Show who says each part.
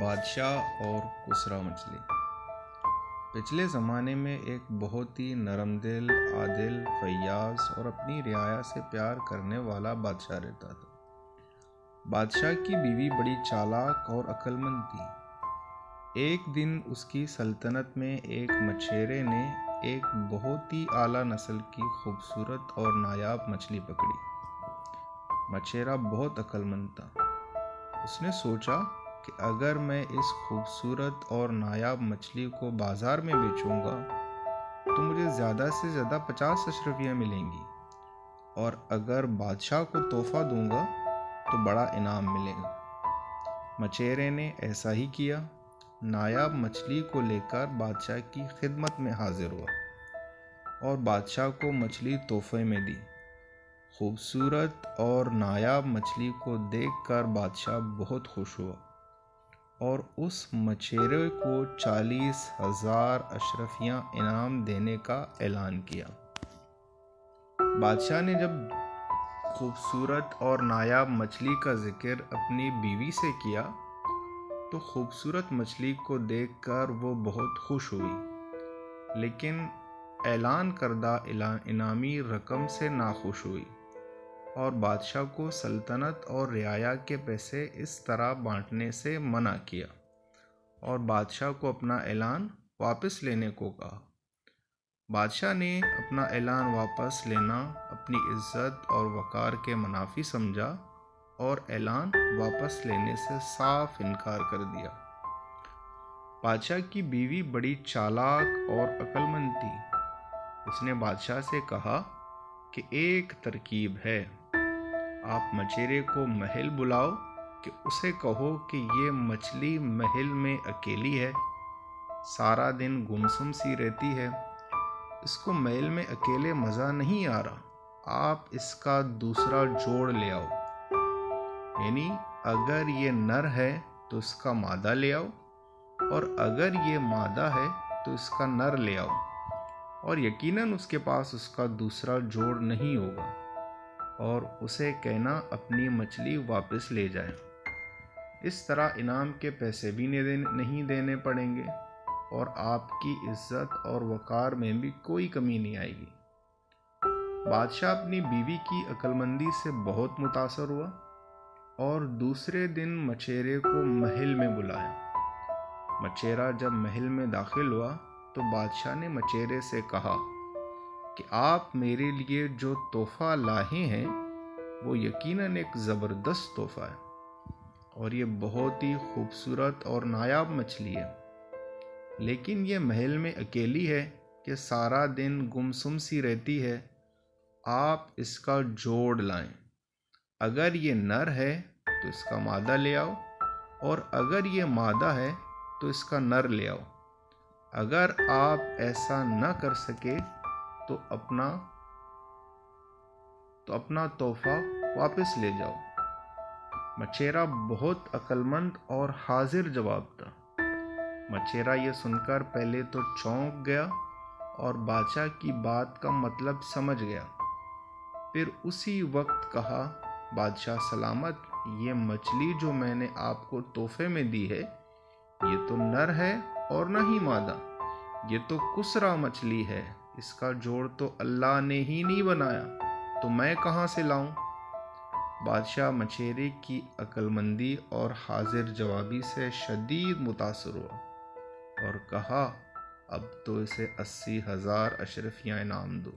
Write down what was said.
Speaker 1: بادشاہ اور کسرا مچھلی۔ پچھلے زمانے میں ایک بہت ہی نرم دل، عادل، فیاض اور اپنی رعایا سے پیار کرنے والا بادشاہ رہتا تھا۔ بادشاہ کی بیوی بڑی چالاک اور عقل مند تھی۔ ایک دن اس کی سلطنت میں ایک مچھیرے نے ایک بہت ہی اعلیٰ نسل کی خوبصورت اور نایاب مچھلی پکڑی۔ مچھیرا بہت عقل مند تھا۔ اس نے سوچا کہ اگر میں اس خوبصورت اور نایاب مچھلی کو بازار میں بیچوں گا تو مجھے زیادہ سے زیادہ 50 اشرفیاں ملیں گی، اور اگر بادشاہ کو تحفہ دوں گا تو بڑا انعام ملے گا۔ مچھیرے نے ایسا ہی کیا۔ نایاب مچھلی کو لے کر بادشاہ کی خدمت میں حاضر ہوا اور بادشاہ کو مچھلی تحفے میں دی۔ خوبصورت اور نایاب مچھلی کو دیکھ کر بادشاہ بہت خوش ہوا اور اس مچھیرے کو 40,000 اشرفیاں انعام دینے کا اعلان کیا۔ بادشاہ نے جب خوبصورت اور نایاب مچھلی کا ذکر اپنی بیوی سے کیا تو خوبصورت مچھلی کو دیکھ کر وہ بہت خوش ہوئی، لیکن اعلان کردہ انعامی رقم سے ناخوش ہوئی اور بادشاہ کو سلطنت اور رعایا کے پیسے اس طرح بانٹنے سے منع کیا اور بادشاہ کو اپنا اعلان واپس لینے کو کہا۔ بادشاہ نے اپنا اعلان واپس لینا اپنی عزت اور وقار کے منافی سمجھا اور اعلان واپس لینے سے صاف انکار کر دیا۔ بادشاہ کی بیوی بڑی چالاک اور عقل مند تھی۔ اس نے بادشاہ سے کہا کہ ایک ترکیب ہے، آپ مچھیرے کو محل بلاؤ کہ اسے کہو کہ یہ مچھلی محل میں اکیلی ہے، سارا دن گمسم سی رہتی ہے، اس کو محل میں اکیلے مزہ نہیں آ رہا، آپ اس کا دوسرا جوڑ لے آؤ، یعنی اگر یہ نر ہے تو اس کا مادہ لے آؤ، اور اگر یہ مادہ ہے تو اس کا نر لے آؤ، اور یقیناً اس کے پاس اس کا دوسرا جوڑ نہیں ہوگا، اور اسے کہنا اپنی مچھلی واپس لے جائے۔ اس طرح انعام کے پیسے بھی نہیں دینے پڑیں گے اور آپ کی عزت اور وقار میں بھی کوئی کمی نہیں آئے گی۔ بادشاہ اپنی بیوی کی عقل مندی سے بہت متاثر ہوا اور دوسرے دن مچھیرے کو محل میں بلایا۔ مچھیرا جب محل میں داخل ہوا تو بادشاہ نے مچھیرے سے کہا کہ آپ میرے لیے جو تحفہ لائے ہیں وہ یقیناً ایک زبردست تحفہ ہے، اور یہ بہت ہی خوبصورت اور نایاب مچھلی ہے، لیکن یہ محل میں اکیلی ہے کہ سارا دن گمسم سی رہتی ہے، آپ اس کا جوڑ لائیں، اگر یہ نر ہے تو اس کا مادہ لے آؤ، اور اگر یہ مادہ ہے تو اس کا نر لے آؤ، اگر آپ ایسا نہ کر سکے تو اپنا تحفہ واپس لے جاؤ۔ مچھیرا بہت عقل مند اور حاضر جواب تھا۔ مچھیرا یہ سن کر پہلے تو چونک گیا اور بادشاہ کی بات کا مطلب سمجھ گیا، پھر اسی وقت کہا، بادشاہ سلامت، یہ مچھلی جو میں نے آپ کو تحفے میں دی ہے یہ تو نر ہے اور نہ ہی مادہ، یہ تو کسرا مچھلی ہے، اس کا جوڑ تو اللہ نے ہی نہیں بنایا، تو میں کہاں سے لاؤں؟ بادشاہ مچھیرے کی عقل مندی اور حاضر جوابی سے شدید متاثر ہوا اور کہا، اب تو اسے 80,000 اشرفیاں انعام دو۔